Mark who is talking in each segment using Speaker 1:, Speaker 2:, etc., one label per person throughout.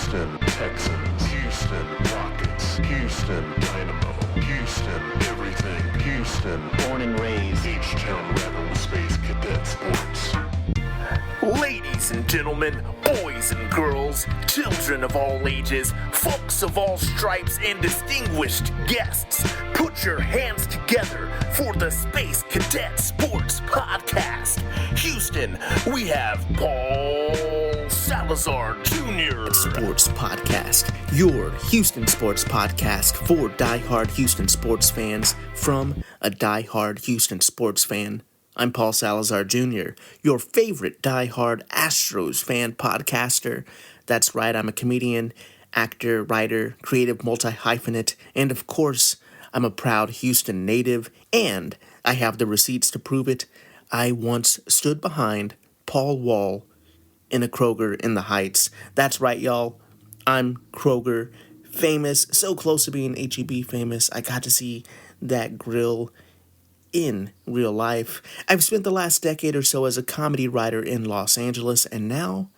Speaker 1: Houston Texans, Houston Rockets, Houston Dynamo, Houston everything, Houston born and raised, H-Town Rebel Space Cadet Sports.
Speaker 2: Ladies and gentlemen, boys and girls, children of all ages, folks of all stripes, and distinguished guests, put your hands together for the Space Cadet Sports Podcast. Houston, we have Paul Salazar Jr.
Speaker 3: Sports Podcast, your Houston sports podcast for diehard Houston sports fans from a diehard Houston sports fan. I'm Paul Salazar Jr., your favorite diehard Astros fan podcaster. That's right, I'm a comedian, actor, writer, creative multi-hyphenate, and of course, I'm a proud Houston native, and I have the receipts to prove it. I once stood behind Paul Wall in a Kroger in the Heights. That's right, y'all. I'm Kroger, famous, so close to being H-E-B famous. I got to see that grill in real life. I've spent the last decade or so as a comedy writer in Los Angeles, and now,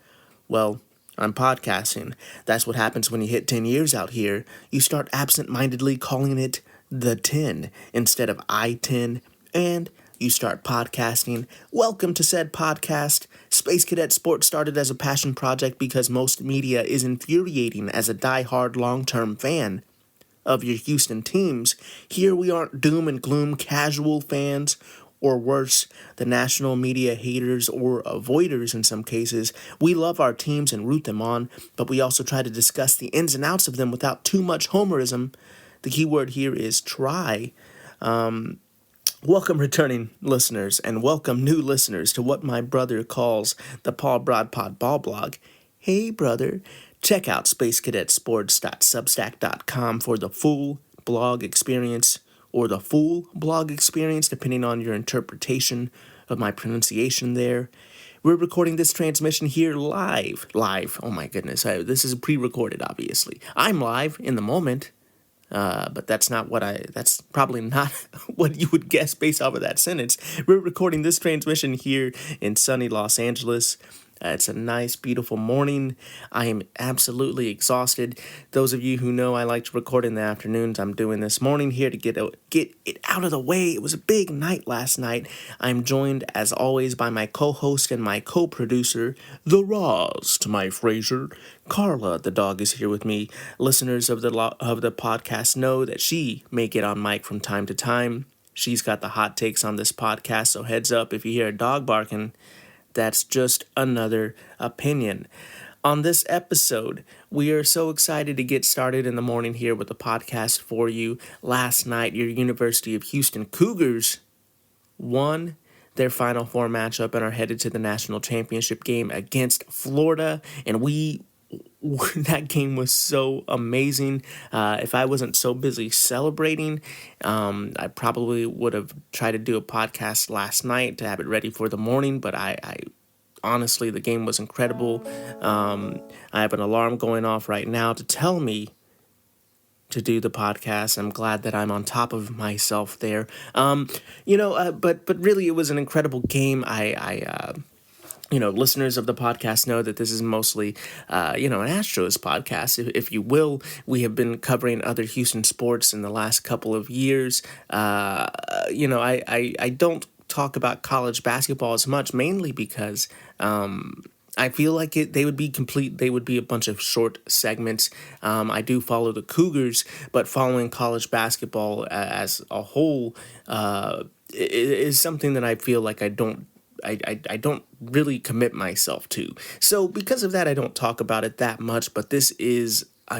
Speaker 3: well, I'm podcasting. That's what happens when you hit 10 years out here. You start absent-mindedly calling it the 10 instead of I-10, and you start podcasting. Welcome to said podcast. Space Cadet Sports started as a passion project because most media is infuriating as a diehard long-term fan of your Houston teams. Here we aren't doom and gloom casual fans, or worse, the national media haters or avoiders in some cases. We love our teams and root them on, but we also try to discuss the ins and outs of them without too much homerism. The key word here is try. Welcome returning listeners and welcome new listeners to what my brother calls the Paul Broadpod Ball Blog. Hey brother, check out spacecadetsports.substack.com for the full blog experience, or the full blog experience, depending on your interpretation of my pronunciation there. We're recording this transmission here live. Oh my goodness, this is pre-recorded, obviously. I'm live in the moment, but that's probably not what you would guess based off of that sentence. We're recording this transmission here in sunny Los Angeles. It's a nice, beautiful morning. I am absolutely exhausted. Those of you who know I like to record in the afternoons, I'm doing this morning here to get it out of the way. It was a big night last night. I'm joined, as always, by my co-host and my co-producer, the Roz to my Fraser. Carla, the dog, is here with me. Listeners of the podcast know that she may get on mic from time to time. She's got the hot takes on this podcast, so heads up if you hear a dog barking. That's just another opinion. On this episode, we are so excited to get started in the morning here with a podcast for you. Last night, your University of Houston Cougars won their Final Four matchup and are headed to the national championship game against Florida. And that game was so amazing. If I wasn't so busy celebrating, I probably would have tried to do a podcast last night to have it ready for the morning, but I honestly, the game was incredible. I have an alarm going off right now to tell me to do the podcast. I'm glad that I'm on top of myself there. But really it was an incredible game. Listeners of the podcast know that this is mostly, an Astros podcast, if you will. We have been covering other Houston sports in the last couple of years. I don't talk about college basketball as much, mainly because I feel like they would be complete. They would be a bunch of short segments. I do follow the Cougars, but following college basketball as a whole is something that I feel like I don't really commit myself to. So because of that, I don't talk about it that much, but this is a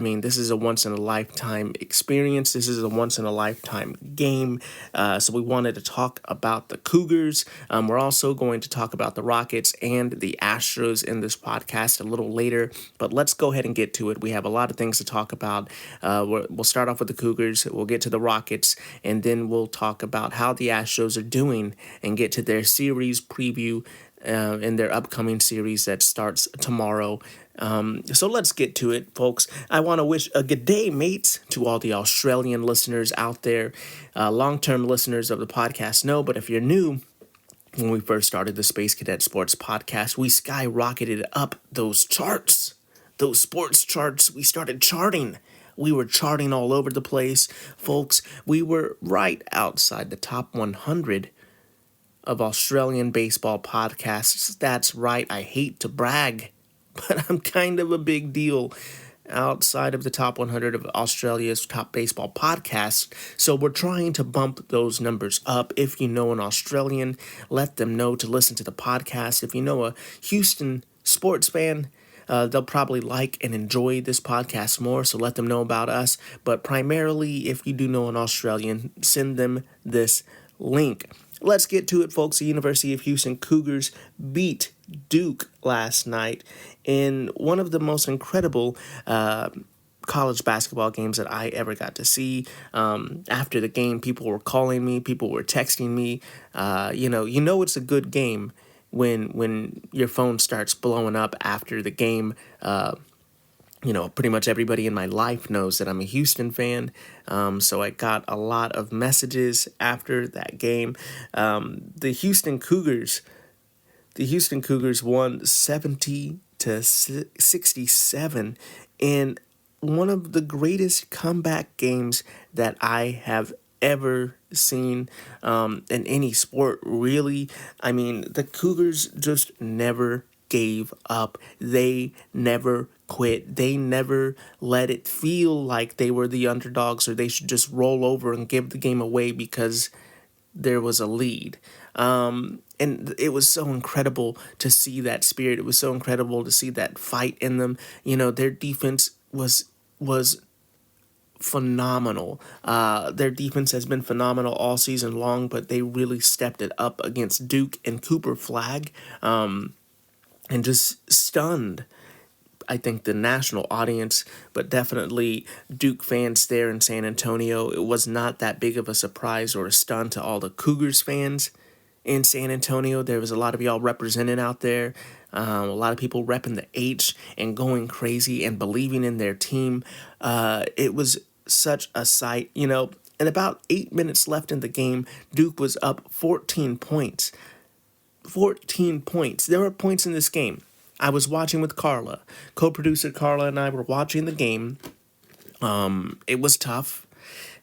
Speaker 3: once-in-a-lifetime experience. This is a once-in-a-lifetime game. So we wanted to talk about the Cougars. We're also going to talk about the Rockets and the Astros in this podcast a little later. But let's go ahead and get to it. We have a lot of things to talk about. We'll start off with the Cougars. We'll get to the Rockets. And then we'll talk about how the Astros are doing and get to their series preview in their upcoming series that starts tomorrow. So let's get to it, folks. I want to wish a good day, mates, to all the Australian listeners out there. Long-term listeners of the podcast know, but if you're new, when we first started the Space Cadet Sports Podcast, we skyrocketed up those charts. those sports charts, we started charting. We were charting all over the place, folks. We were right outside the top 100 of Australian baseball podcasts. That's right, I hate to brag, but I'm kind of a big deal outside of the top 100 of Australia's top baseball podcasts. So we're trying to bump those numbers up. If you know an Australian, let them know to listen to the podcast. If you know a Houston sports fan, they'll probably like and enjoy this podcast more, so let them know about us. But primarily, if you do know an Australian, send them this link. Let's get to it, folks. The University of Houston Cougars beat Duke last night in one of the most incredible college basketball games that I ever got to see. After the game, people were calling me, people were texting me. You know it's a good game when your phone starts blowing up after the game. Pretty much everybody in my life knows that I'm a Houston fan, so I got a lot of messages after that game. The Houston Cougars won 70-67 in one of the greatest comeback games that I have ever seen in any sport, really. I mean, the Cougars just never gave up. They never quit. They never let it feel like they were the underdogs or they should just roll over and give the game away because there was a lead. And it was so incredible to see that spirit. It was so incredible to see that fight in them. Their defense was phenomenal. Their defense has been phenomenal all season long, but they really stepped it up against Duke and Cooper Flagg, and just stunned, I think, the national audience, but definitely Duke fans there in San Antonio. It was not that big of a surprise or a stun to all the Cougars fans in San Antonio. There was a lot of y'all represented out there. A lot of people repping the H and going crazy and believing in their team. It was such a sight, And about 8 minutes left in the game, Duke was up 14 points. 14 points. There were points in this game. I was watching with Carla. Co-producer Carla and I were watching the game. It was tough.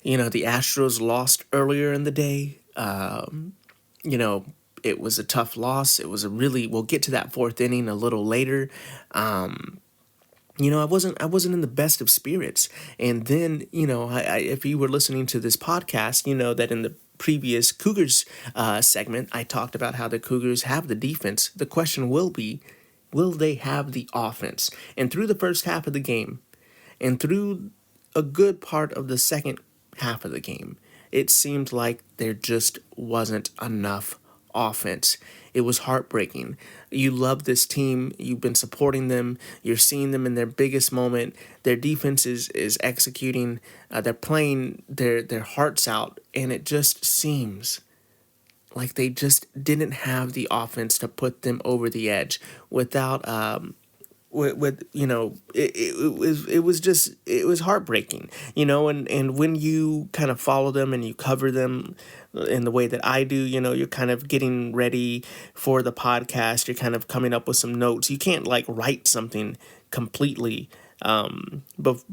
Speaker 3: The Astros lost earlier in the day. It was a tough loss. It was we'll get to that fourth inning a little later. I wasn't in the best of spirits. And then, if you were listening to this podcast, you know that in the previous Cougars segment, I talked about how the Cougars have the defense. The question will be, will they have the offense? And through the first half of the game, and through a good part of the second half of the game, it seemed like there just wasn't enough offense. It was heartbreaking. You love this team. You've been supporting them. You're seeing them in their biggest moment. Their defense is executing. They're playing their hearts out, and it just seems like they just didn't have the offense to put them over the edge without it was heartbreaking, and when you kind of follow them and you cover them in the way that I do, you're kind of getting ready for the podcast, you're kind of coming up with some notes. You can't write something completely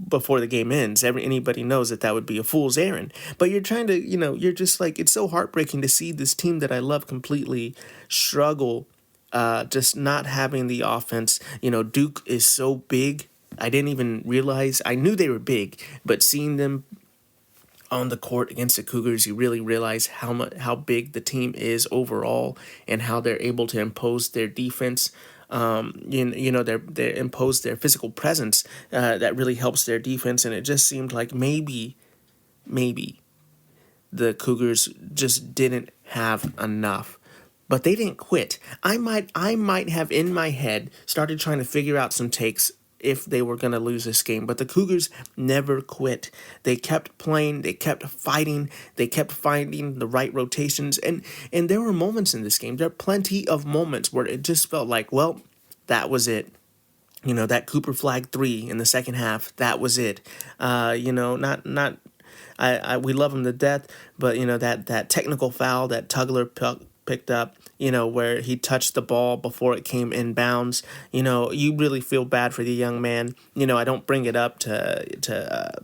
Speaker 3: before the game ends. Anybody knows that would be a fool's errand, but you're trying to, you're just it's so heartbreaking to see this team that I love completely struggle, just not having the offense. Duke is so big. I didn't even realize. I knew they were big, but seeing them on the court against the Cougars, you really realize how big the team is overall and how they're able to impose their defense. They impose their physical presence that really helps their defense, and it just seemed like maybe the Cougars just didn't have enough. But they didn't quit. I might have in my head started trying to figure out some takes if they were going to lose this game. But the Cougars never quit. They kept playing. They kept fighting. They kept finding the right rotations. And there were moments in this game. There are plenty of moments where it just felt like, well, that was it. That Cooper Flagg 3 in the second half, that was it. We love him to death, but, that technical foul that Tugler picked up, where he touched the ball before it came inbounds. You really feel bad for the young man. I don't bring it up to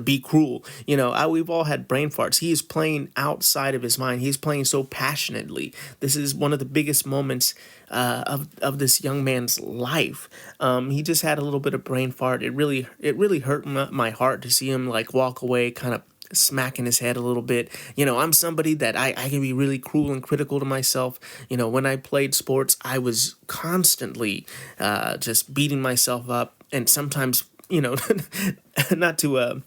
Speaker 3: be cruel. We've all had brain farts. He is playing outside of his mind. He's playing so passionately. This is one of the biggest moments of this young man's life. He just had a little bit of brain fart. It really hurt my heart to see him walk away, kind of smacking his head a little bit. I'm somebody that I can be really cruel and critical to myself. When I played sports, I was constantly just beating myself up, and sometimes not to a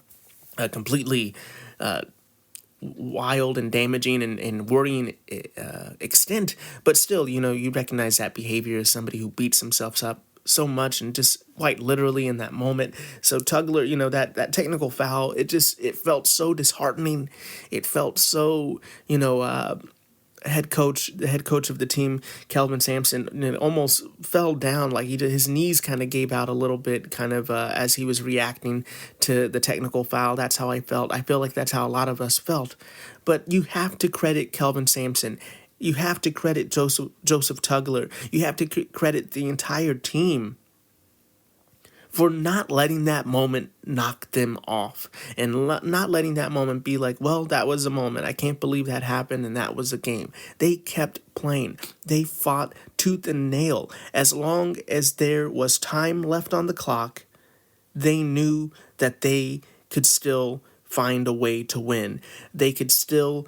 Speaker 3: completely wild and damaging and worrying extent, but still, you recognize that behavior as somebody who beats himself up so much, and just quite literally in that moment. So Tugler, that technical foul, it felt so disheartening. It felt so, the head coach of the team, Kelvin Sampson, almost fell down. His knees kind of gave out a little bit, kind of as he was reacting to the technical foul. That's how I felt. I feel like that's how a lot of us felt. But you have to credit Kelvin Sampson. You have to credit Joseph Tugler. You have to credit the entire team for not letting that moment knock them off, and not letting that moment be like, well, that was a moment. I can't believe that happened, and that was a game. They kept playing. They fought tooth and nail. As long as there was time left on the clock, they knew that they could still find a way to win. They could still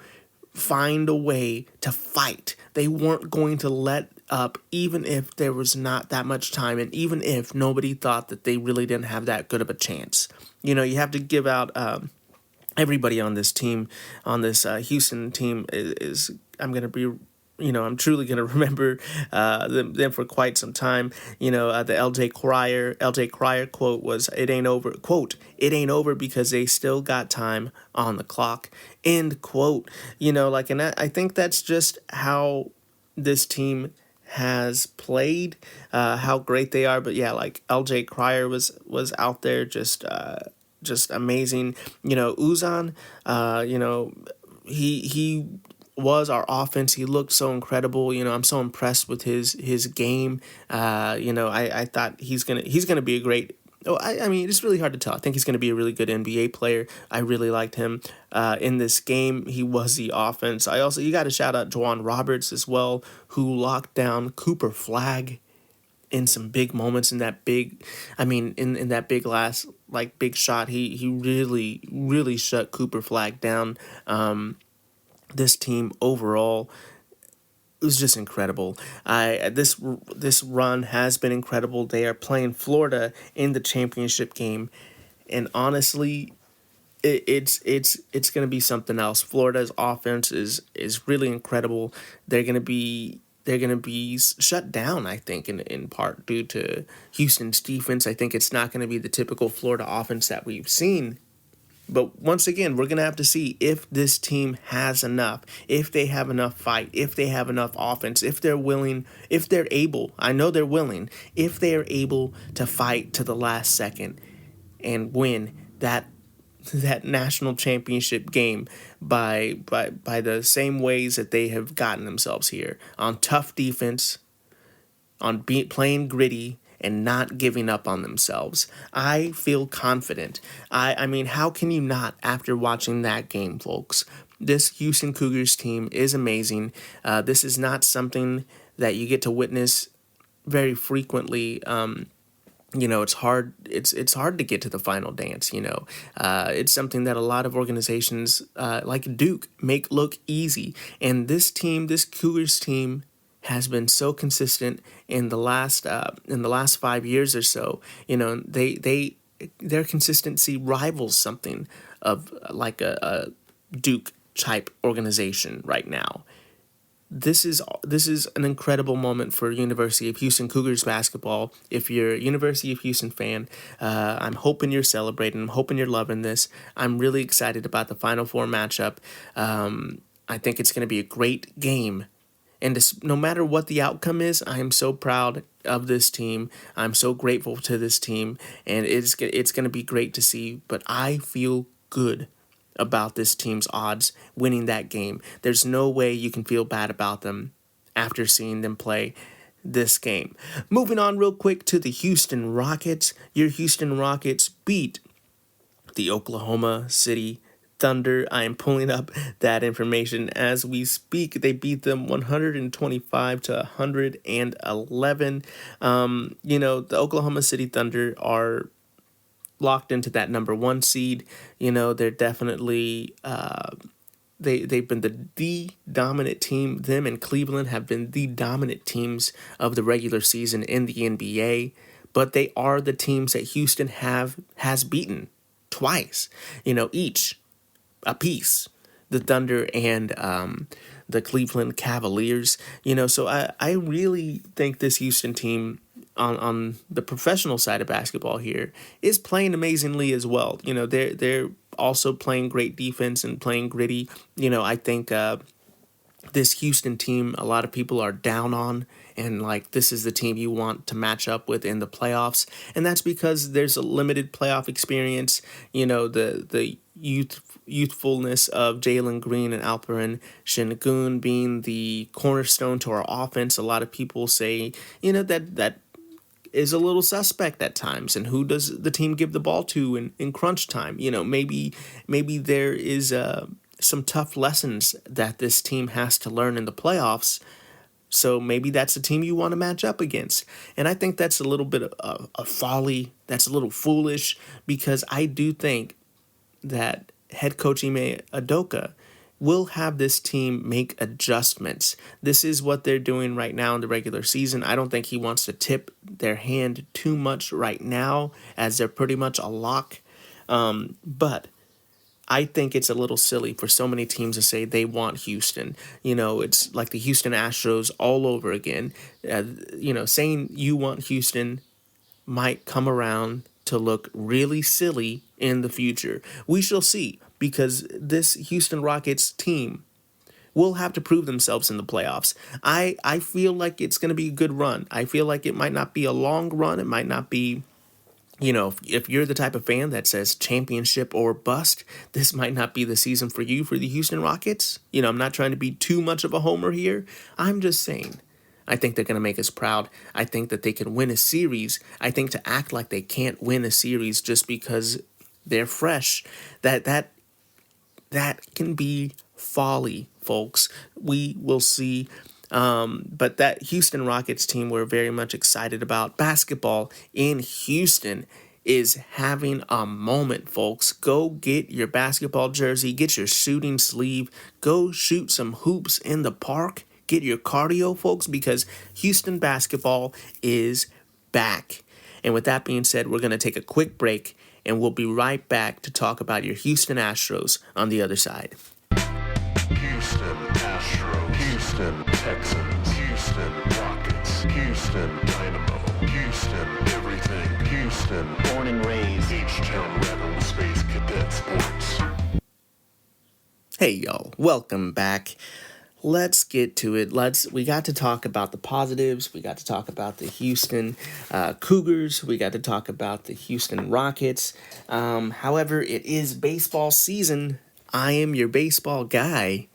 Speaker 3: find a way to fight. They weren't going to let up, even if there was not that much time, and even if nobody thought that they really didn't have that good of a chance. You have to give out everybody on this team, on this Houston team is I'm going to be, I'm truly going to remember them for quite some time. The LJ Cryer quote was, "It ain't over," quote, "It ain't over because they still got time on the clock," end quote. And I think that's just how this team has played, how great they are. But yeah, LJ Cryer was out there just amazing. Uzan, he was our offense. He looked so incredible. I'm so impressed with his game. I thought he's gonna be a great. I mean, it's really hard to tell. I think he's going to be a really good NBA player. I really liked him in this game. He was the offense. You got to shout out Juwan Roberts as well, who locked down Cooper Flagg in some big moments in that big, in that big last, big shot. He really, really shut Cooper Flagg down. This team overall, it was just incredible. This run has been incredible. They are playing Florida in the championship game, and honestly, it's going to be something else. Florida's offense is really incredible. They're going to be shut down, I think, in part due to Houston's defense. I think it's not going to be the typical Florida offense that we've seen. But once again, we're going to have to see if this team has enough, if they have enough fight, if they have enough offense, if they're willing, if they're able. I know they're willing. If they are able to fight to the last second and win that national championship game by the same ways that they have gotten themselves here, on tough defense, on playing gritty, and not giving up on themselves. I feel confident. I mean, how can you not after watching that game, folks? This Houston Cougars team is amazing. This is not something that you get to witness very frequently. It's hard. It's hard to get to the final dance. It's something that a lot of organizations like Duke make look easy. And this Cougars team, has been so consistent in the last 5 years or so. Their consistency rivals something of like a Duke type organization right now. This is an incredible moment for University of Houston Cougars basketball. If you're a University of Houston fan, I'm hoping you're celebrating. I'm hoping you're loving this. I'm really excited about the Final Four matchup. I think it's going to be a great game. And no matter what the outcome is, I am so proud of this team. I'm so grateful to this team, and it's going to be great to see. But I feel good about this team's odds winning that game. There's no way you can feel bad about them after seeing them play this game. Moving on real quick to the Houston Rockets. Your Houston Rockets beat the Oklahoma City Thunder. I am pulling up that information as we speak. They beat them 125 to 111. The Oklahoma City Thunder are locked into that number one seed. They're definitely they've been the dominant team. Them and Cleveland have been the dominant teams of the regular season in the NBA. But they are the teams that Houston has beaten twice. Each a piece. The Thunder and the Cleveland Cavaliers. So I really think this Houston team on the professional side of basketball here is playing amazingly as well. They're also playing great defense and playing gritty. I think this Houston team, a lot of people are down on, and this is the team you want to match up with in the playoffs, and that's because there's a limited playoff experience. The youthfulness of Jalen Green and Alperen Şengün being the cornerstone to our offense. A lot of people say, that is a little suspect at times. And who does the team give the ball to in crunch time? Maybe there is some tough lessons that this team has to learn in the playoffs. So maybe that's the team you want to match up against. And I think that's a little bit of folly. That's a little foolish, because I do think that head coach Ime Udoka will have this team make adjustments. This is what they're doing right now in the regular season. I don't think he wants to tip their hand too much right now, as they're pretty much a lock. But I think it's a little silly for so many teams to say they want Houston. It's like the Houston Astros all over again. Saying you want Houston might come around to look really silly in the future. We shall see, because this Houston Rockets team will have to prove themselves in the playoffs. I feel like it's going to be a good run. I feel like it might not be a long run. It might not be, if you're the type of fan that says championship or bust, this might not be the season for you for the Houston Rockets. I'm not trying to be too much of a homer here. I'm just saying, I think they're going to make us proud. I think that they can win a series. I think to act like they can't win a series just because they're fresh, that can be folly, folks. We will see. But that Houston Rockets team we're very much excited about. Basketball in Houston is having a moment, folks. Go get your basketball jersey. Get your shooting sleeve. Go shoot some hoops in the park. Get your cardio, folks, because Houston basketball is back. And with that being said, we're going to take a quick break, and we'll be right back to talk about your Houston Astros on the other side.
Speaker 1: Houston Astros, Houston Texans, Houston Rockets, Houston Dynamo, Houston everything, Houston, born and raised, H-Town Rebel Space Cadet Sports.
Speaker 3: Hey y'all, welcome back. Let's get to it. We got to talk about the positives. We got to talk about the Houston Cougars. We got to talk about the Houston Rockets. However, it is baseball season. I am your baseball guy.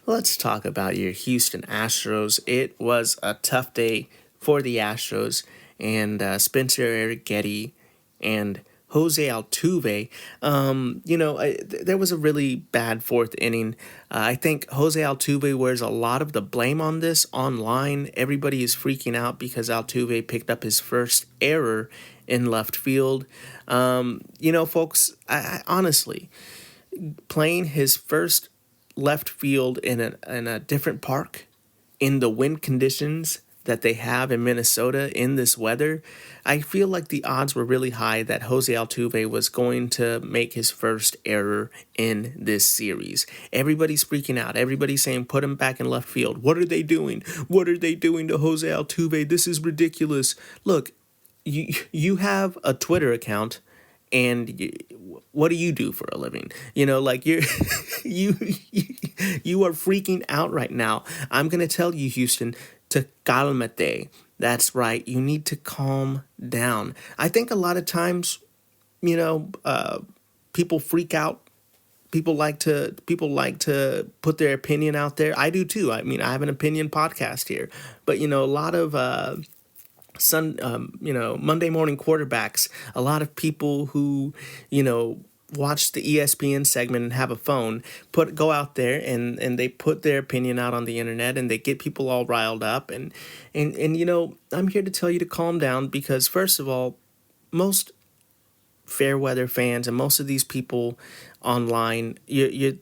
Speaker 3: Let's talk about your Houston Astros. It was a tough day for the Astros, and Spencer Arrighetti and Jose Altuve. There was a really bad fourth inning. I think Jose Altuve wears a lot of the blame on this online. Everybody is freaking out because Altuve picked up his first error in left field. Folks, I honestly, playing his first left field in a different park, in the wind conditions that they have in Minnesota in this weather, I feel like the odds were really high that Jose Altuve was going to make his first error in this series. Everybody's freaking out. Everybody's saying, put him back in left field. What are they doing? What are they doing to Jose Altuve? This is ridiculous. Look, you have a Twitter account, and what do you do for a living? You're you are freaking out right now. I'm going to tell you, Houston, to calmate. That's right. You need to calm down. I think a lot of times, people freak out People like to put their opinion out there. I do too. I mean, I have an opinion podcast here, but a lot of Monday morning quarterbacks, a lot of people who, watch the ESPN segment and have a phone, go out there and they put their opinion out on the internet and they get people all riled up. And I'm here to tell you to calm down, because first of all, most fair weather fans and most of these people online, you're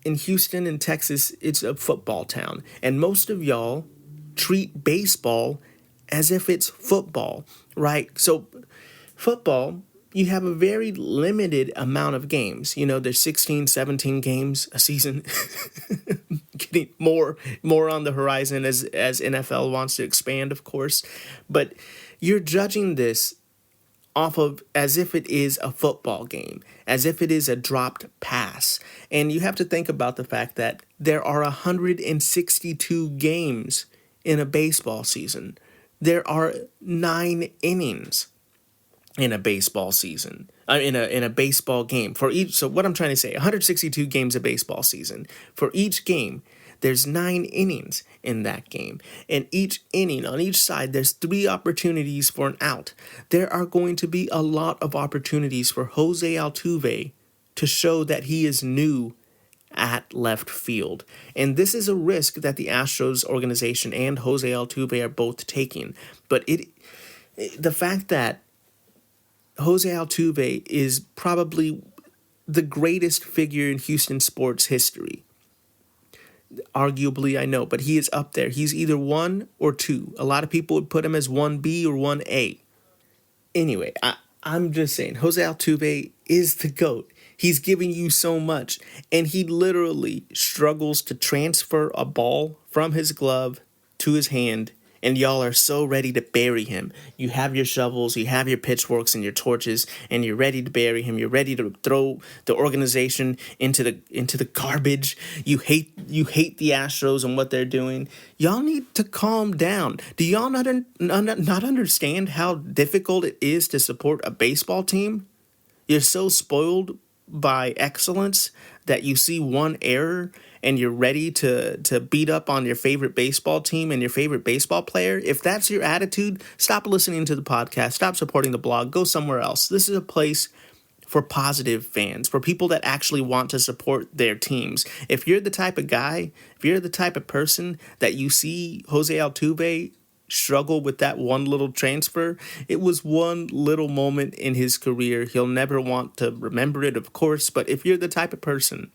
Speaker 3: in Houston and Texas, it's a football town. And most of y'all treat baseball as if it's football, right? So football, you have a very limited amount of games. There's 16, 17 games a season. Getting more on the horizon as NFL wants to expand, of course. But you're judging this off of as if it is a football game, as if it is a dropped pass. And you have to think about the fact that there are 162 games in a baseball season. There are 9 innings in a baseball season, in a baseball game for each. So what I'm trying to say, 162 games a baseball season. For each game, there's 9 innings in that game. And each inning, on each side, there's 3 opportunities for an out. There are going to be a lot of opportunities for Jose Altuve to show that he is new at left field. And this is a risk that the Astros organization and Jose Altuve are both taking. But the fact that Jose Altuve is probably the greatest figure in Houston sports history. Arguably, I know, but he is up there. He's either 1 or 2. A lot of people would put him as 1B or 1A. Anyway, I'm just saying, Jose Altuve is the GOAT. He's giving you so much, and he literally struggles to transfer a ball from his glove to his hand, and y'all are so ready to bury him. You have your shovels, you have your pitchforks and your torches, and you're ready to bury him. You're ready to throw the organization into the garbage. You hate the Astros and what they're doing. Y'all need to calm down. Do y'all not understand how difficult it is to support a baseball team? You're so spoiled by excellence that you see one error and you're ready to beat up on your favorite baseball team and your favorite baseball player. If that's your attitude, stop listening to the podcast, stop supporting the blog, go somewhere else. This is a place for positive fans, for people that actually want to support their teams. If you're the type of guy, if you're the type of person that you see Jose Altuve struggle with that one little transfer, it was one little moment in his career. He'll never want to remember it, of course, but if you're the type of person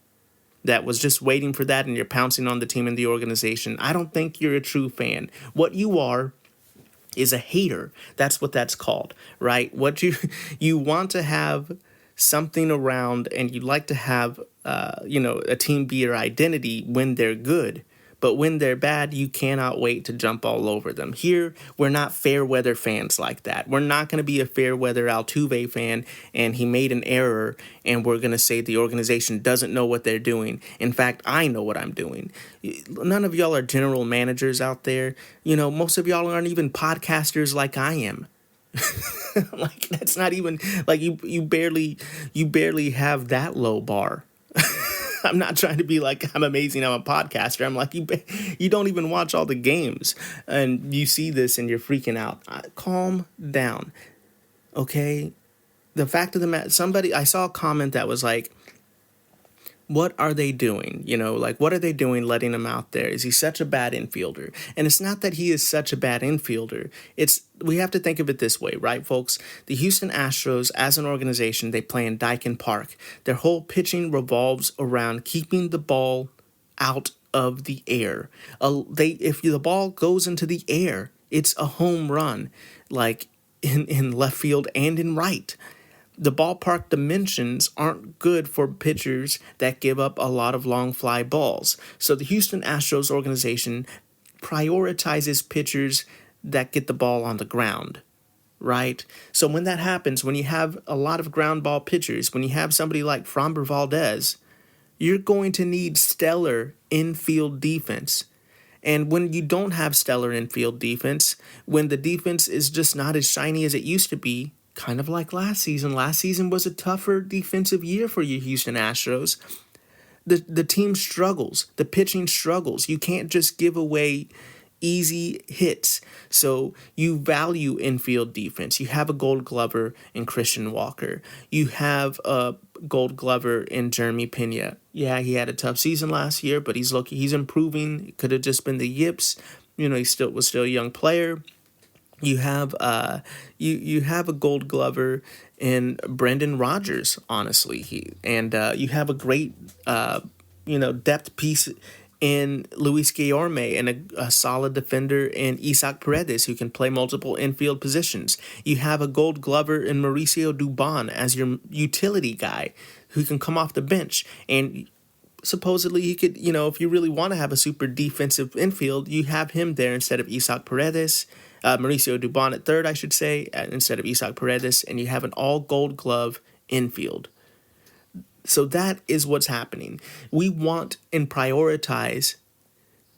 Speaker 3: that was just waiting for that and you're pouncing on the team and the organization, I don't think you're a true fan. What you are is a hater. That's what that's called, right? What you want to have something around, and you like to have a team be your identity when they're good. But when they're bad, you cannot wait to jump all over them. Here, we're not fair weather fans like that. We're not going to be a fair weather Altuve fan and he made an error and we're going to say the organization doesn't know what they're doing. In fact, I know what I'm doing. None of y'all are general managers out there. Most of y'all aren't even podcasters like I am. Like, that's not even, like, you barely have that low bar. I'm not trying to be like I'm amazing, I'm a podcaster. I'm like, you don't even watch all the games and you see this and you're freaking out. Calm down, okay? The fact of the matter, I saw a comment that was like, what are they doing? What are they doing letting him out there? Is he such a bad infielder? And it's not that he is such a bad infielder. We have to think of it this way, right, folks? The Houston Astros, as an organization, they play in Dynamo Corner. Their whole pitching revolves around keeping the ball out of the air. If the ball goes into the air, it's a home run, like in left field and in right. The ballpark dimensions aren't good for pitchers that give up a lot of long fly balls. So the Houston Astros organization prioritizes pitchers that get the ball on the ground, right? So when that happens, when you have a lot of ground ball pitchers, when you have somebody like Framber Valdez, you're going to need stellar infield defense. And when you don't have stellar infield defense, when the defense is just not as shiny as it used to be, kind of like last season. Last season was a tougher defensive year for you, Houston Astros. The team struggles. The pitching struggles. You can't just give away easy hits. So you value infield defense. You have a Gold Glover in Christian Walker. You have a Gold Glover in Jeremy Pena. Yeah, he had a tough season last year, but he's improving. It could have just been the yips. He was still a young player. You have you have a Gold Glover in Brendan Rodgers, honestly. You have a great depth piece in Luis Guillorme and a solid defender in Isaac Paredes who can play multiple infield positions. You have a Gold Glover in Mauricio Dubon as your utility guy who can come off the bench. And supposedly he could, if you really want to have a super defensive infield, you have him there instead of Isaac Paredes. Mauricio Dubon at third, I should say, instead of Isaac Paredes. And you have an all-Gold Glove infield. So that is what's happening. We want and prioritize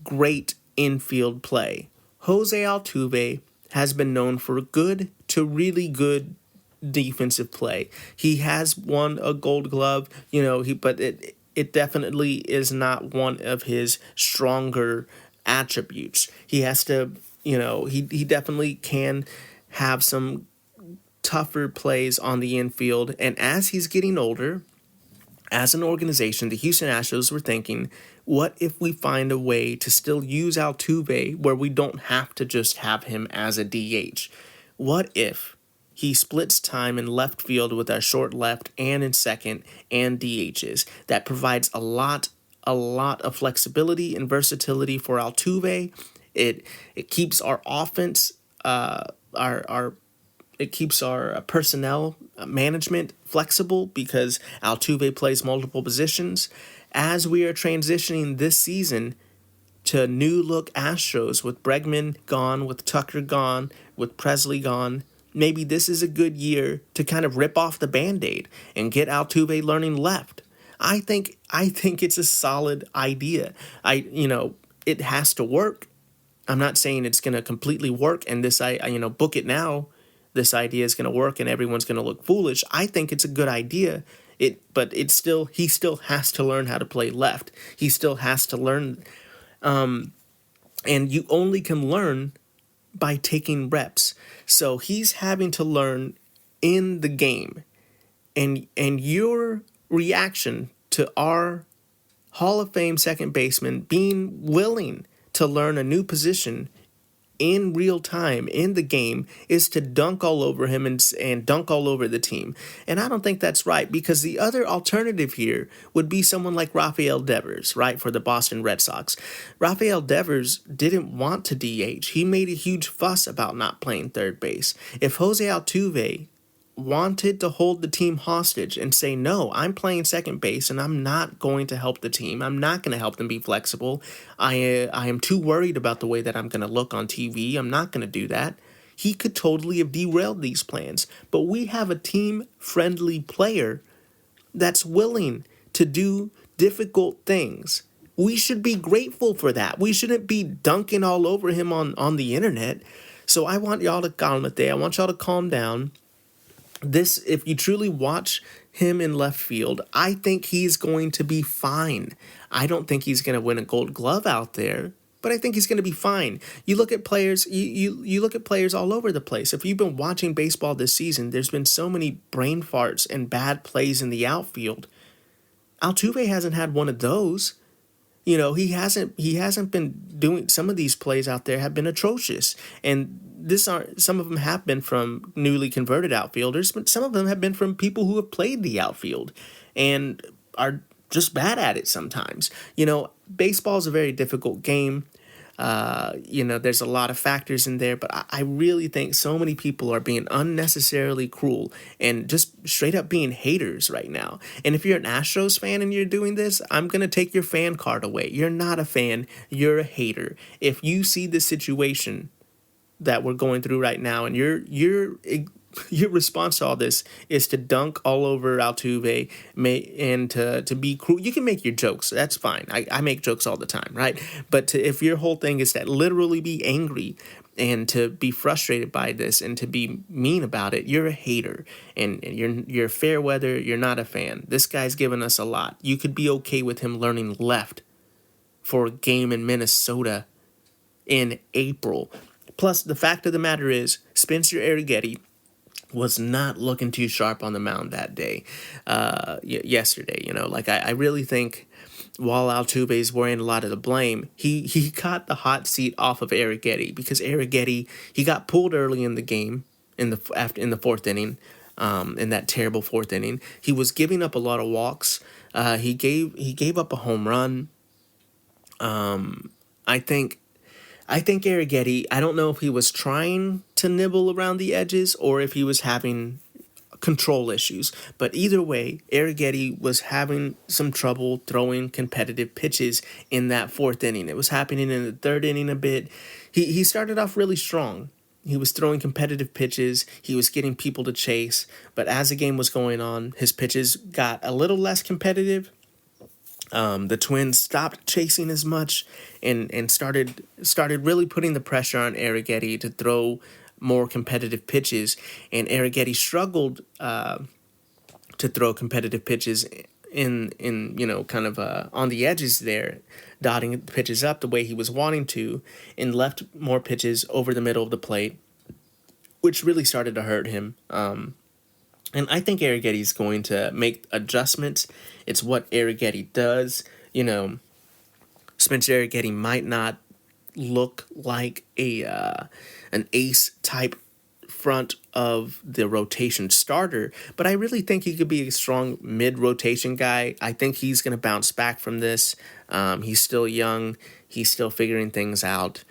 Speaker 3: great infield play. Jose Altuve has been known for good to really good defensive play. He has won a Gold Glove, but it definitely is not one of his stronger attributes. He has to, he definitely can have some tougher plays on the infield. And as he's getting older, as an organization, the Houston Astros were thinking, what if we find a way to still use Altuve where we don't have to just have him as a DH? What if he splits time in left field with our short left and in second and DHs? That provides a lot of flexibility and versatility for Altuve. It keeps our offense, it keeps our personnel management flexible because Altuve plays multiple positions. As we are transitioning this season to new look Astros with Bregman gone, with Tucker gone, with Presley gone, maybe this is a good year to kind of rip off the Band-Aid and get Altuve learning left. I think it's a solid idea. It has to work. I'm not saying it's going to completely work and book it now. This idea is going to work and everyone's going to look foolish. I think it's a good idea. He still has to learn how to play left. He still has to learn, and you only can learn by taking reps. So he's having to learn in the game, and your reaction to our Hall of Fame second baseman being willing to learn a new position in real time in the game is to dunk all over him and dunk all over the team. And I don't think that's right, because the other alternative here would be someone like Rafael Devers, right, for the Boston Red Sox. Rafael Devers didn't want to DH. He made a huge fuss about not playing third base. If Jose Altuve wanted to hold the team hostage and say, no, I'm playing second base and I'm not going to help the team. I'm not going to help them be flexible. I am too worried about the way that I'm going to look on TV. I'm not going to do that. He could totally have derailed these plans. But we have a team-friendly player that's willing to do difficult things. We should be grateful for that. We shouldn't be dunking all over him on the internet. So I want y'all to I want y'all to calm down. If you truly watch him in left field, I think he's going to be fine. I don't think he's going to win a Gold Glove out there, but I think he's going to be fine. You look at players, you look at players all over the place. If you've been watching baseball this season, there's been so many brain farts and bad plays in the outfield. Altuve hasn't had one of those. He hasn't been doing, some of these plays out there have been atrocious. And some of them have been from newly converted outfielders, but some of them have been from people who have played the outfield and are just bad at it sometimes. Baseball is a very difficult game. There's a lot of factors in there, but I really think so many people are being unnecessarily cruel and just straight up being haters right now. And if you're an Astros fan and you're doing this, I'm going to take your fan card away. You're not a fan. You're a hater. If you see the situation that we're going through right now and your response to all this is to dunk all over Altuve and to be cruel. You can make your jokes. That's fine. I make jokes all the time, right? But if your whole thing is to literally be angry And to be frustrated by this and to be mean about it, you're a hater. And you're fair weather, you're not a fan. This guy's given us a lot. You could be okay with him learning left for a game in Minnesota in April. Plus, the fact of the matter is, Spencer Arrighetti was not looking too sharp on the mound that day, yesterday. I really think while Altuve is wearing a lot of the blame, he got the hot seat off of Arrighetti because Arrighetti, he got pulled early in the game in the fourth inning, in that terrible fourth inning. He was giving up a lot of walks. He gave up a home run. I think Arrighetti, I don't know if he was trying to nibble around the edges or if he was having control issues. But either way, Arrighetti was having some trouble throwing competitive pitches in that fourth inning. It was happening in the third inning a bit. He started off really strong. He was throwing competitive pitches. He was getting people to chase. But as the game was going on, his pitches got a little less competitive. The Twins stopped chasing as much and started really putting the pressure on Arrighetti to throw more competitive pitches, and Arrighetti struggled to throw competitive pitches in kind of on the edges there, dotting pitches up the way he was wanting to, and left more pitches over the middle of the plate, which really started to hurt him. And I think Arrighetti's going to make adjustments. It's what Arrighetti does. Spencer Arrighetti might not look like an ace type front of the rotation starter, but I really think he could be a strong mid-rotation guy. I think he's going to bounce back from this. He's still young. He's still figuring things out.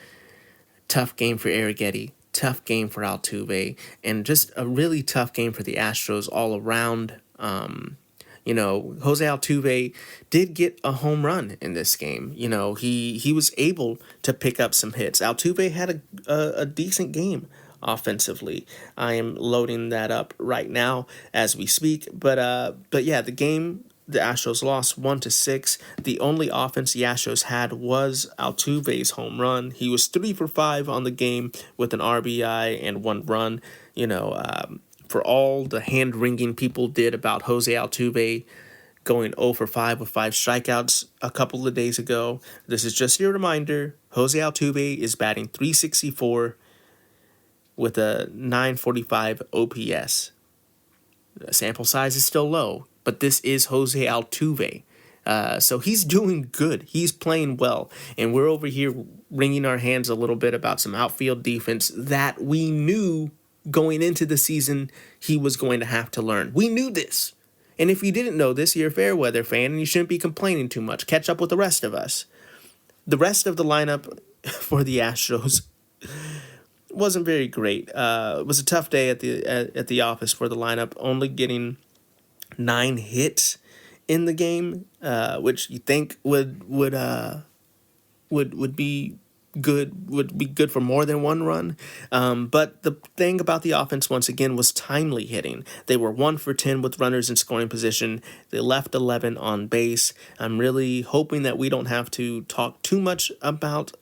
Speaker 3: Tough game for Arrighetti. Tough game for Altuve, and just a really tough game for the Astros all around. Jose Altuve did get a home run in this game. He was able to pick up some hits. Altuve had a decent game offensively. I am loading that up right now as we speak. But yeah, the game, the Astros lost 1-6. The only offense the Astros had was Altuve's home run. He was 3 for 5 on the game with an RBI and 1 run. For all the hand-wringing people did about Jose Altuve going 0 for 5 with 5 strikeouts a couple of days ago, this is just your reminder. Jose Altuve is batting .364 with a .945 OPS. The sample size is still low, but this is Jose Altuve. So he's doing good. He's playing well. And we're over here wringing our hands a little bit about some outfield defense that we knew going into the season he was going to have to learn. We knew this. And if you didn't know this, you're a fair weather fan and you shouldn't be complaining too much. Catch up with the rest of us. The rest of the lineup for the Astros wasn't very great. It was a tough day at the office for the lineup, only getting 9 hits in the game, which you think would be good for more than 1 run. But the thing about the offense once again was timely hitting. They were 1 for 10 with runners in scoring position. They left 11 on base. I'm really hoping that we don't have to talk too much about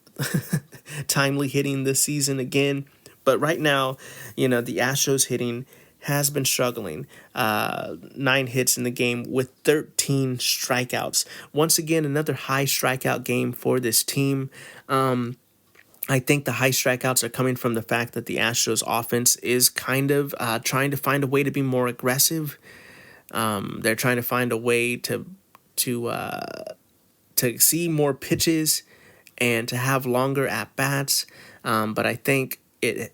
Speaker 3: timely hitting this season again. But right now, the Astros hitting has been struggling. 9 hits in the game with 13 strikeouts. Once again, another high strikeout game for this team. I think the high strikeouts are coming from the fact that the Astros offense is kind of trying to find a way to be more aggressive. They're trying to find a way to see more pitches and to have longer at-bats. But I think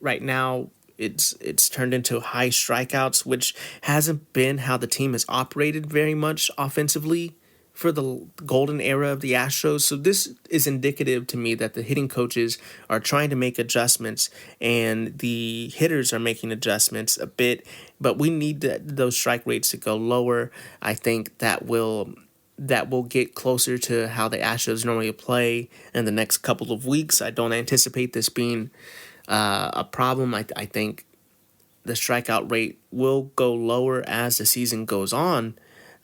Speaker 3: right now it's turned into high strikeouts, which hasn't been how the team has operated very much offensively for the golden era of the Astros. So this is indicative to me that the hitting coaches are trying to make adjustments and the hitters are making adjustments a bit, but we need those strike rates to go lower. I think that will get closer to how the Astros normally play in the next couple of weeks. I don't anticipate this being a problem. I think the strikeout rate will go lower as the season goes on.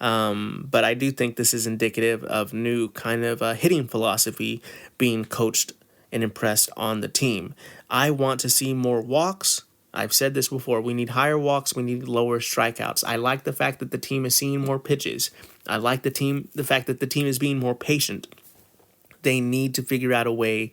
Speaker 3: But I do think this is indicative of new kind of hitting philosophy being coached and impressed on the team. I want to see more walks. I've said this before. We need higher walks. We need lower strikeouts. I like the fact that the team is seeing more pitches. I like the fact that the team is being more patient. They need to figure out a way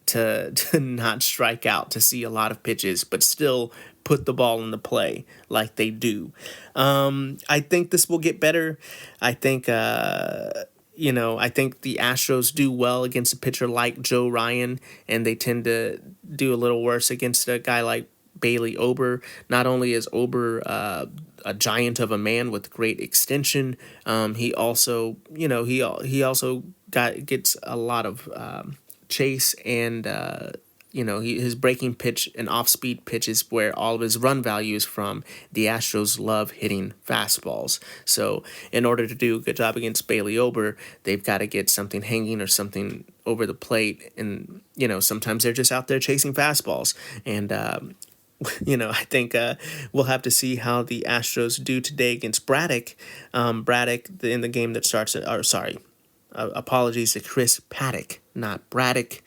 Speaker 3: to not strike out, to see a lot of pitches, but still put the ball in the play like they do. I think this will get better. I think I think the Astros do well against a pitcher like Joe Ryan, and they tend to do a little worse against a guy like Bailey Ober. Not only is Ober a giant of a man with great extension, he also gets a lot of chase and his breaking pitch and off-speed pitch is where all of his run value is from. The Astros love hitting fastballs. So in order to do a good job against Bailey Ober, they've got to get something hanging or something over the plate. And, sometimes they're just out there chasing fastballs. And, I think we'll have to see how the Astros do today against Braddock. Braddock, in the game that starts apologies to Chris Paddock, not Braddock.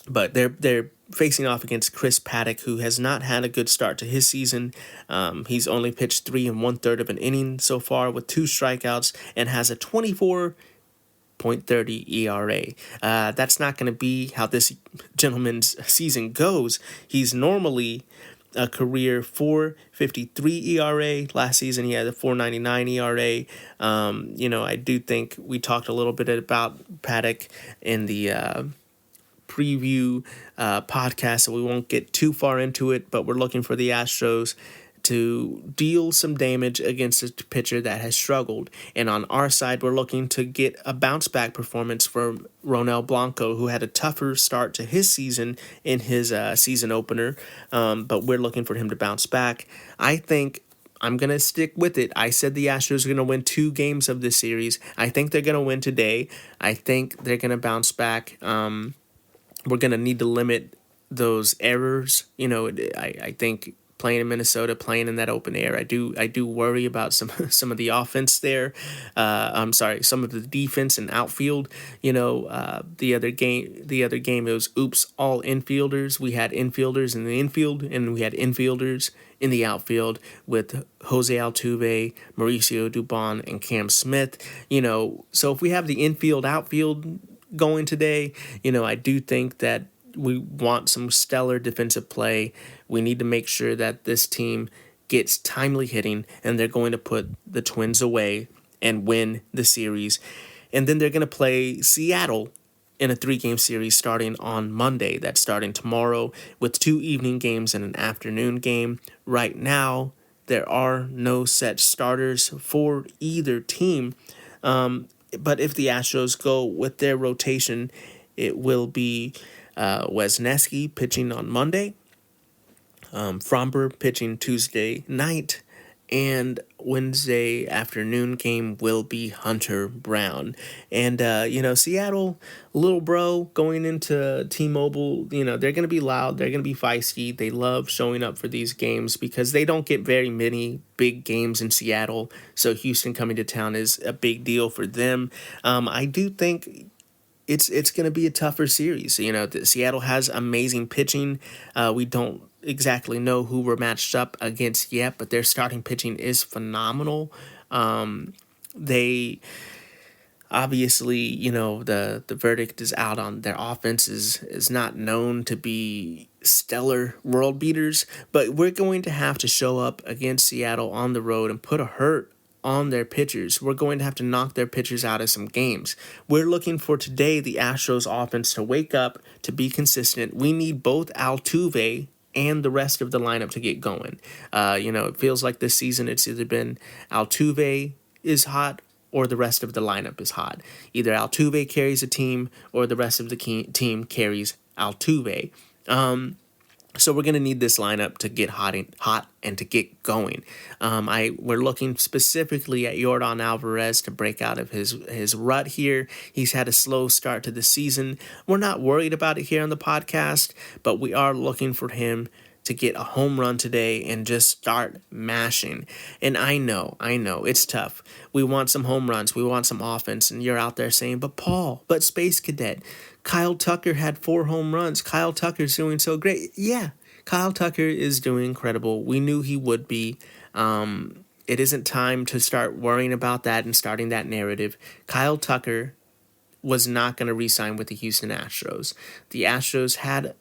Speaker 3: But they're facing off against Chris Paddock, who has not had a good start to his season. He's only pitched 3 1/3 of an inning so far with 2 strikeouts and has a 24.30 ERA. That's not going to be how this gentleman's season goes. He's normally a career 4.53 ERA. Last season he had a 4.99 ERA. I do think we talked a little bit about Paddock in the preview podcast, so we won't get too far into it, but we're looking for the Astros to deal some damage against a pitcher that has struggled. And on our side, we're looking to get a bounce-back performance from Ronel Blanco, who had a tougher start to his season in his season opener, but we're looking for him to bounce back. I think I'm going to stick with it. I said the Astros are going to win 2 games of this series. I think they're going to win today. I think they're going to bounce back. We're going to need to limit those errors. I think playing in Minnesota, playing in that open air, I do worry about some of the offense there. Some of the defense and outfield. The other game it was all infielders. We had infielders in the infield, and we had infielders in the outfield with Jose Altuve, Mauricio Dubon, and Cam Smith. So if we have the outfield going today, I do think that we want some stellar defensive play. We need to make sure that this team gets timely hitting, and they're going to put the Twins away and win the series. And then they're going to play Seattle in a 3-game series starting on Monday. That's starting tomorrow with 2 evening games and an afternoon game. Right now, there are no set starters for either team. But if the Astros go with their rotation, it will be Wesneski pitching on Monday, Fromber pitching Tuesday night, and Wednesday afternoon game will be Hunter Brown. And, Seattle, little bro, going into T-Mobile, they're going to be loud. They're going to be feisty. They love showing up for these games because they don't get very many big games in Seattle. So Houston coming to town is a big deal for them. I do think it's going to be a tougher series. Seattle has amazing pitching. We don't exactly know who we're matched up against yet, but their starting pitching is phenomenal. They obviously, the verdict is out on their offense is not known to be stellar world beaters, but we're going to have to show up against Seattle on the road and put a hurt on their pitchers. We're going to have to knock their pitchers out of some games. We're looking for today the Astros offense to wake up, to be consistent. We need both Altuve and the rest of the lineup to get going. It feels like this season it's either been Altuve is hot or the rest of the lineup is hot. Either Altuve carries a team or the rest of the team carries Altuve. So we're going to need this lineup to get hot and to get going. We're looking specifically at Yordan Alvarez to break out of his rut here. He's had a slow start to the season. We're not worried about it here on the podcast, but we are looking for him to get a home run today and just start mashing. And I know, it's tough. We want some home runs. We want some offense. And you're out there saying, but Space Cadet, Kyle Tucker had 4 home runs. Kyle Tucker's doing so great. Yeah, Kyle Tucker is doing incredible. We knew he would be. It isn't time to start worrying about that and starting that narrative. Kyle Tucker was not going to re-sign with the Houston Astros. The Astros had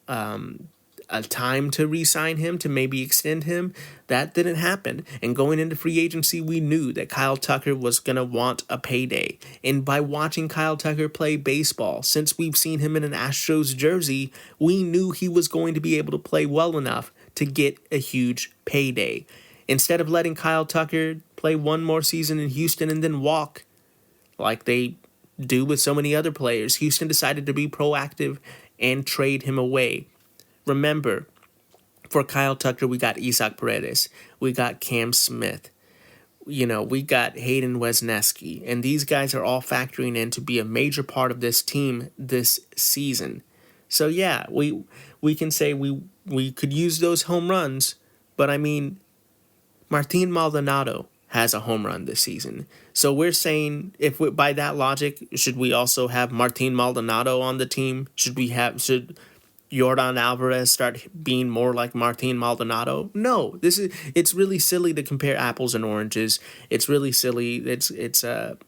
Speaker 3: a time to re-sign him, to maybe extend him. That didn't happen. And going into free agency, we knew that Kyle Tucker was going to want a payday. And by watching Kyle Tucker play baseball, since we've seen him in an Astros jersey, we knew he was going to be able to play well enough to get a huge payday. Instead of letting Kyle Tucker play one more season in Houston and then walk like they do with so many other players, Houston decided to be proactive and trade him away. Remember, for Kyle Tucker, we got Isaac Paredes, we got Cam Smith, we got Hayden Wesneski, and these guys are all factoring in to be a major part of this team this season. So yeah, we can say we could use those home runs, but I mean, Martin Maldonado has a home run this season. So we're saying, by that logic, should we also have Martin Maldonado on the team? Should Yordan Alvarez start being more like Martin Maldonado? No, it's really silly to compare apples and oranges. It's really silly. It's a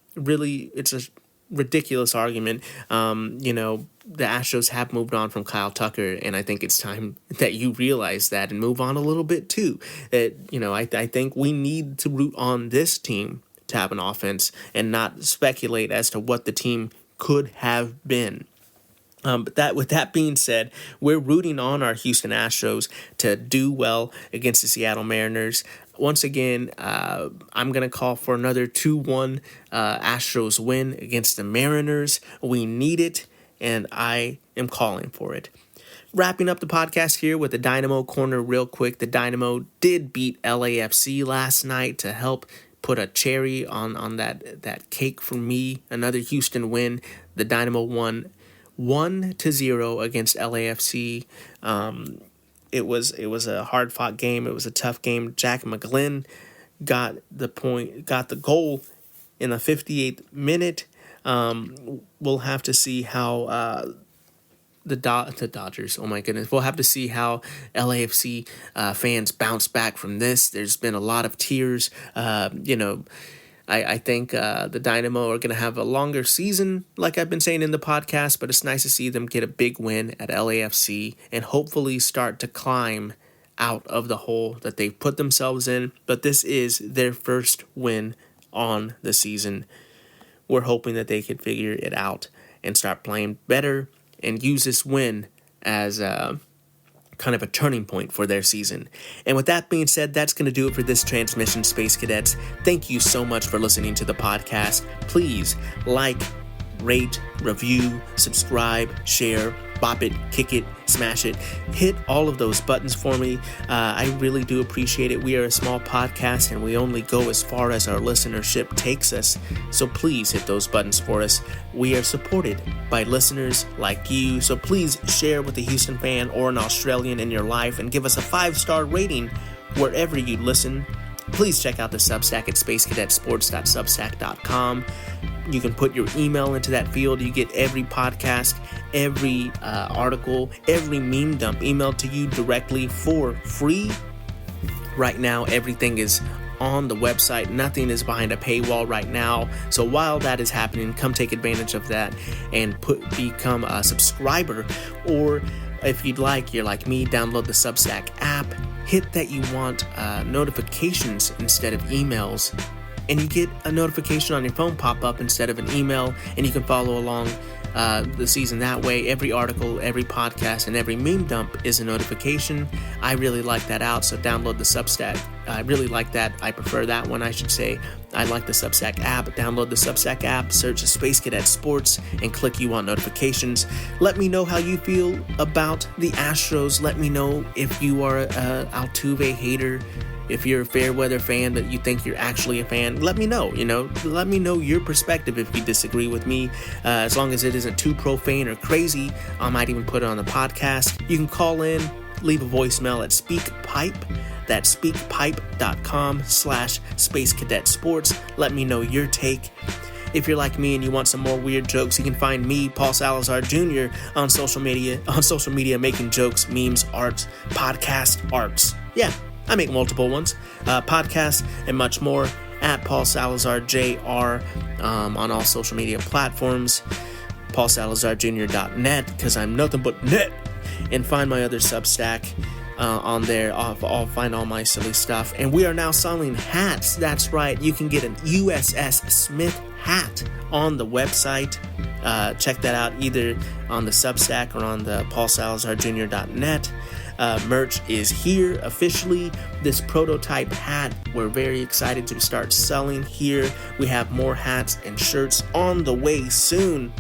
Speaker 3: ridiculous argument. The Astros have moved on from Kyle Tucker, and I think it's time that you realize that and move on a little bit too. I think we need to root on this team to have an offense and not speculate as to what the team could have been. But with that being said, we're rooting on our Houston Astros to do well against the Seattle Mariners. Once again, I'm going to call for another 2-1 Astros win against the Mariners. We need it, and I am calling for it. Wrapping up the podcast here with the Dynamo Corner real quick. The Dynamo did beat LAFC last night to help put a cherry on that cake for me. Another Houston win. The Dynamo won 1-0 against LAFC. It was a hard-fought game. It was a tough game. Jack McGlynn got the goal in the 58th minute. We'll have to see how the Dodgers. Oh my goodness! We'll have to see how LAFC fans bounce back from this. There's been a lot of tears. I think the Dynamo are going to have a longer season, like I've been saying in the podcast, but it's nice to see them get a big win at LAFC and hopefully start to climb out of the hole that they've put themselves in. But this is their first win on the season. We're hoping that they could figure it out and start playing better and use this win as kind of a turning point for their season. And with that being said, that's going to do it for this transmission, Space Cadets. Thank you so much for listening to the podcast. Please like, rate, review, subscribe, share, bop it, kick it, smash it. Hit all of those buttons for me. I really do appreciate it. We are a small podcast and we only go as far as our listenership takes us. So please hit those buttons for us. We are supported by listeners like you. So please share with a Houston fan or an Australian in your life and give us a 5-star rating wherever you listen. Please check out the Substack at spacecadetsports.substack.com. You can put your email into that field. You get every podcast, every article, every meme dump emailed to you directly for free. Right now, everything is on the website. Nothing is behind a paywall right now. So while that is happening, come take advantage of that and become a subscriber. Or if you'd like, you're like me, download the Substack app. Hit that you want notifications instead of emails. And you get a notification on your phone pop up instead of an email, and you can follow along the season that way. Every article, every podcast, and every meme dump is a notification. I really like that out, so download the Substack. I really like that. I prefer that one, I should say. I like the Substack app. Download the Substack app, search Space Cadet Sports, and click you want notifications. Let me know how you feel about the Astros. Let me know if you are a Altuve hater. If you're a Fairweather fan, but you think you're actually a fan, let me know. Let me know your perspective if you disagree with me. As long as it isn't too profane or crazy, I might even put it on the podcast. You can call in leave a voicemail at SpeakPipe. That's speakpipe.com/Space Cadet Sports. Let me know your take. If you're like me and you want some more weird jokes, you can find me, Paul Salazar Jr., on social media making jokes, memes, arts, podcast arts. Yeah, I make multiple ones. Podcasts and much more at Paul Salazar Jr. On all social media platforms. PaulSalazarJr.net, because I'm nothing but net. And find my other Substack on there. I'll find all my silly stuff. And we are now selling hats. That's right. You can get an USS Smith hat on the website. Check that out either on the Substack or on the PaulSalazarJr.net. Merch is here officially. This prototype hat, we're very excited to start selling here. We have more hats and shirts on the way soon.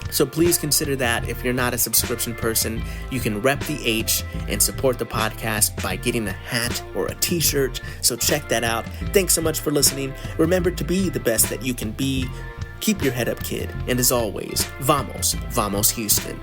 Speaker 3: So please consider that. If you're not a subscription person, you can rep the H and support the podcast by getting a hat or a t-shirt. So check that out. Thanks so much for listening. Remember to be the best that you can be. Keep your head up, kid. And as always, vamos Houston.